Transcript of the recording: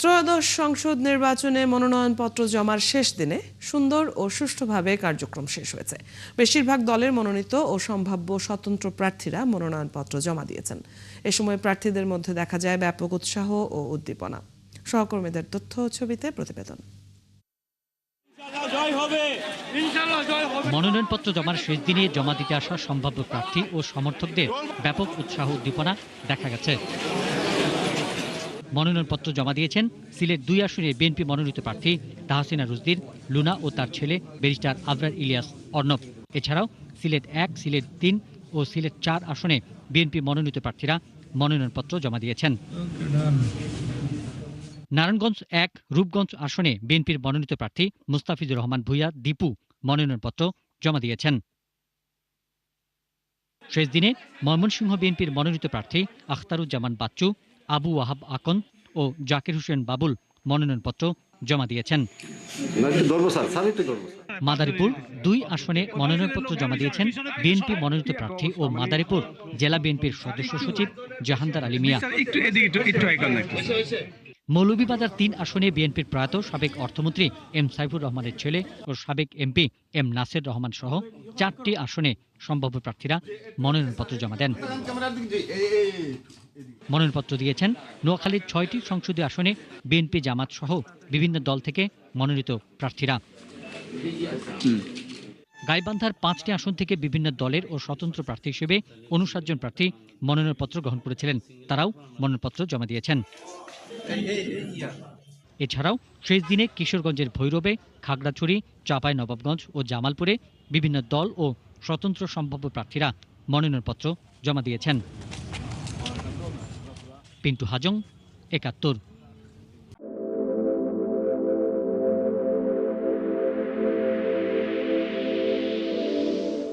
ত্রয়োদশ সংসদ নির্বাচনে মনোনয়নপত্র জমার শেষ দিনে সুন্দর ও সুষ্ঠুভাবে কার্যক্রম শেষ হয়েছে। বেশিরভাগ দলের মনোনীত ও সম্ভাব্য স্বতন্ত্র প্রার্থীরা মনোনয়নপত্র জমা দিয়েছেন। এ সময় প্রার্থীদের মধ্যে দেখা যায় ব্যাপক উৎসাহ ও উদ্দীপনা। সহকর্মীদের তথ্য ও ছবিতে প্রতিবেদন। মনোনয়নপত্র জমার শেষ দিনে জমা দিতে আসা সম্ভাব্য প্রার্থী ও সমর্থকদের ব্যাপক উৎসাহ উদ্দীপনা দেখা গেছে। মনোনয়নপত্র জমা দিয়েছেন সিলেট ২ আসনের বিএনপি মনোনীত প্রার্থী তাহসিনা রুজদীর, লুনা ও তার ছেলে ব্যারিস্টার আবরার ইলিয়াস অর্ণব। এছাড়াও সিলেট ১, সিলেট ৩ ও সিলেট ৪ আসনে বিএনপি মনোনীত প্রার্থীরা মনোনয়নপত্র জমা দিয়েছেন। নারায়ণগঞ্জ ১, রূপগঞ্জ আসনে বিএনপির মনোনীত প্রার্থী মুস্তাফিজুর রহমান ভূঁইয়া দীপু মনোনয়নপত্র জমা দিয়েছেন। শেষ দিনে ময়মনসিংহ বিএনপির মনোনীত প্রার্থী আখতারুজ্জামান বাচ্চু, আবু ওয়াহাব আকন ও জাকির হোসেন বাবুল মনোনয়নপত্র জমা দিয়েছেন। মাদারীপুর ২ আসনে মনোনয়নপত্র জমা দিয়েছেন বিএনপি মনোনীত প্রার্থী ও মাদারীপুর জেলা বিএনপির সদস্য সচিব জাহানদার আলী মিয়া। মৌলভীবাজার ৩ আসনে বিএনপির প্রয়াত সাবেক অর্থমন্ত্রী এম সাইফুর রহমানের ছেলে ও সাবেক এমপি এম নাসের রহমান সহ ৪টি আসনে সম্ভাব্য প্রার্থীরা মনোনয়নপত্র জমা দেন। মনোনয়নপত্র দিয়েছেন নোয়াখালীর ৬টি সংসদীয় আসনে বিএনপি জামাত সহ বিভিন্ন দল থেকে মনোনীত প্রার্থীরা। গাইবান্ধার ৫টি আসন থেকে বিভিন্ন দলের ও স্বতন্ত্র প্রার্থী হিসেবে ৫৯ জন প্রার্থী মনোনয়নপত্র গ্রহণ করেছিলেন। তারাও মনোনয়নপত্র জমা দিয়েছেন। এছাড়াও শেষ দিনে কিশোরগঞ্জের ভৈরবে, খাগড়াছড়ি, চাঁপাইনবাবগঞ্জ ও জামালপুরে বিভিন্ন দল ও স্বতন্ত্র সম্ভাব্য প্রার্থীরা মনোনয়নপত্র জমা দিয়েছেন। পিন্টু হাজং, ৭১।